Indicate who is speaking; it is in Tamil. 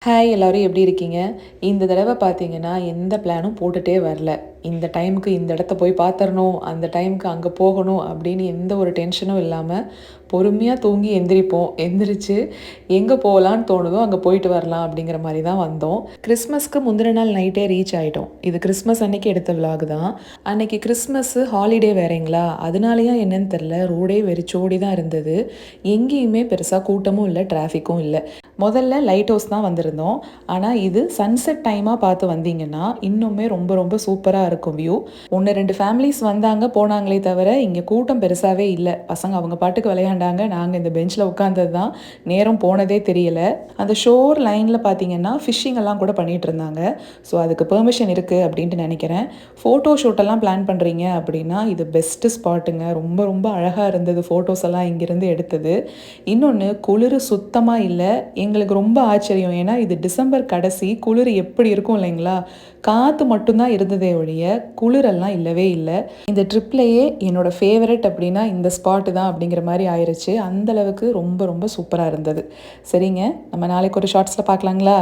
Speaker 1: ஹாய் எல்லோரும் எப்படி இருக்கீங்க? இந்த தடவை பார்த்தீங்கன்னா எந்த பிளானும் போட்டுகிட்டே வரல. இந்த டைமுக்கு இந்த இடத்த போய் பார்த்துரணும், அந்த டைமுக்கு அங்கே போகணும் அப்படின்னு எந்த ஒரு டென்ஷனும் இல்லாமல் பொறுமையாக தூங்கி எந்திரிப்போம். எந்திரிச்சு எங்கே போகலான்னு தோணுதோ அங்கே போயிட்டு வரலாம் அப்படிங்கிற மாதிரி தான் வந்தோம். கிறிஸ்மஸ்க்கு முந்தின நாள் நைட்டே ரீச் ஆகிட்டோம். இது கிறிஸ்மஸ் அன்னைக்கு எடுத்த விலாக் தான். அன்னைக்கு கிறிஸ்மஸ்ஸு ஹாலிடே வேறேங்களா, அதனாலயா என்னன்னு தெரில, ரோடே வெறிச்சோடி தான் இருந்தது. எங்கேயுமே பெருசாக கூட்டமும் இல்லை, டிராஃபிக்கும் இல்லை. முதல்ல லைட் ஹவுஸ் தான் வந்திருந்தோம். ஆனால் இது சன்செட் டைமாக பார்த்து வந்தீங்கன்னா இன்னுமே ரொம்ப ரொம்ப சூப்பராக இருக்கும் வியூ. 1-2 ஃபேமிலிஸ் வந்தாங்க போனாங்களே தவிர இங்கே கூட்டம் பெருசாகவே இல்லை. பசங்க அவங்க பாட்டுக்கு விளையாண்டாங்க. நாங்கள் இந்த பெஞ்சில் உட்காந்தது தான் நேரம் போனதே தெரியல. அந்த ஷோர் லைனில் பார்த்தீங்கன்னா ஃபிஷ்ஷிங் எல்லாம் கூட பண்ணிகிட்டு இருந்தாங்க. ஸோ அதுக்கு பெர்மிஷன் இருக்குது அப்படின்ட்டு நினைக்கிறேன். ஃபோட்டோ ஷூட்டெல்லாம் பிளான் பண்ணுறீங்க அப்படின்னா இது பெஸ்ட்டு ஸ்பாட்டுங்க. ரொம்ப ரொம்ப அழகாக இருந்தது ஃபோட்டோஸ் எல்லாம் இங்கேருந்து எடுத்தது. இன்னொன்று குளிர் சுத்தமாக இல்லை. எங்களுக்கு ரொம்ப ஆச்சரியம். ஏன்னா இது டிசம்பர் கடைசி, குளிர் எப்படி இருக்கும் இல்லைங்களா, காற்று மட்டும்தான் இருந்ததே ஒழிய குளிரெல்லாம் இல்லவே இல்லை. இந்த ட்ரிப்லேயே என்னோடய ஃபேவரட் அப்படின்னா இந்த ஸ்பாட்டு தான் அப்படிங்கிற மாதிரி ஆயிடுச்சு. அந்தளவுக்கு ரொம்ப ரொம்ப சூப்பராக இருந்தது. சரிங்க, நம்ம நாளைக்கு ஒரு ஷார்ட்ஸில் பார்க்கலாங்களா?